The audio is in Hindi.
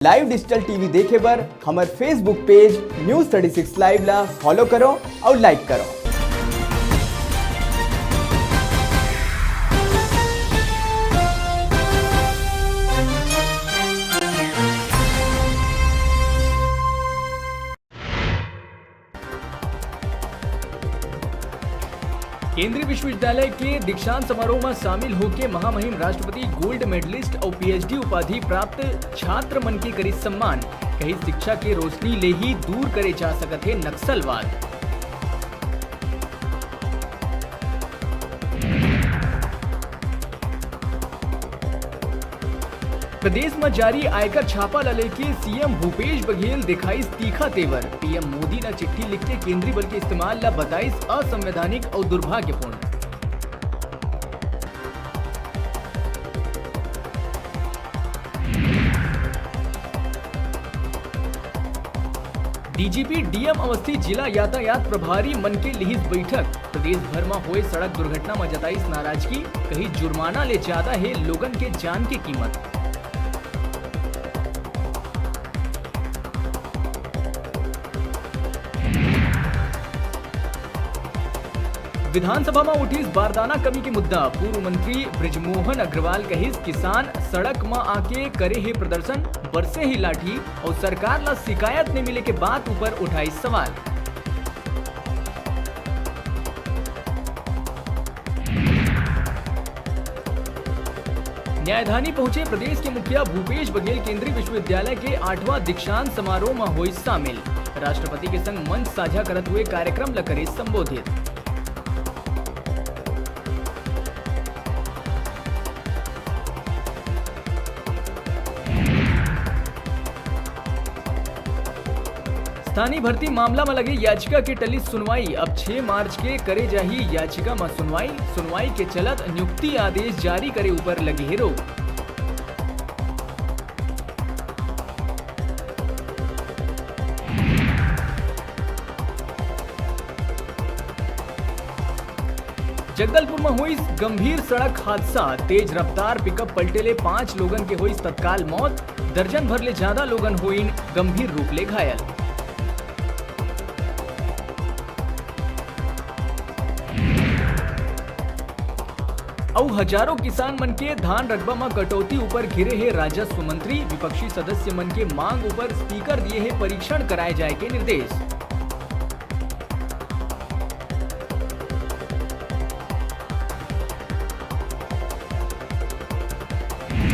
लाइव डिजिटल टीवी देखे बर हमार फेसबुक पेज न्यूज 36 लाइव ला फॉलो करो और लाइक करो। केंद्रीय विश्वविद्यालय के दीक्षांत समारोह में शामिल होके महामहिम राष्ट्रपति गोल्ड मेडलिस्ट और पीएचडी उपाधि प्राप्त छात्र मन के करी सम्मान। कहीं शिक्षा के रोशनी ले ही दूर करे जा सकत है नक्सलवाद। प्रदेश में जारी आयकर छापा ला लेके सीएम भूपेश बघेल दिखाई तीखा तेवर। पीएम मोदी ने चिट्ठी लिख के केंद्रीय बल के इस्तेमाल ला बताई असंवैधानिक और दुर्भाग्यपूर्ण। डीजीपी डीएम अवस्थी जिला यातायात प्रभारी मन के लिहित बैठक। प्रदेश भर में हुए सड़क दुर्घटना में जताई नाराजगी। कहीं जुर्माना ले ज्यादा है लोगन के जान की कीमत। विधानसभा में उठी बारदाना कमी के मुद्दा। पूर्व मंत्री ब्रिजमोहन अग्रवाल कहिस किसान सड़क में आके करे है प्रदर्शन, बरसे ही लाठी और सरकार ला शिकायत ने मिले के बात ऊपर उठाई सवाल। न्यायधानी पहुंचे प्रदेश के मुखिया भूपेश बघेल। केंद्रीय विश्वविद्यालय के 8वां दीक्षांत समारोह में हुई शामिल। राष्ट्रपति के संग मंच साझा करते हुए कार्यक्रम ला करे संबोधित। स्थानीय भर्ती मामला में लगे याचिका के टली सुनवाई। अब 6 मार्च के करे जाही याचिका में सुनवाई के चलत नियुक्ति आदेश जारी करे ऊपर लगी है रोक। जगदलपुर में हुई गंभीर सड़क हादसा। तेज रफ्तार पिकअप पलटेले 5 लोगन के हुई तत्काल मौत। दर्जन भर ले ज्यादा लोगन हुई गंभीर रूप ले घायल। और हजारों किसान मन के धान रकबा में कटौती ऊपर घिरे है राजस्व मंत्री। विपक्षी सदस्य मन के मांग ऊपर स्पीकर दिए है परीक्षण कराए जाए के निर्देश।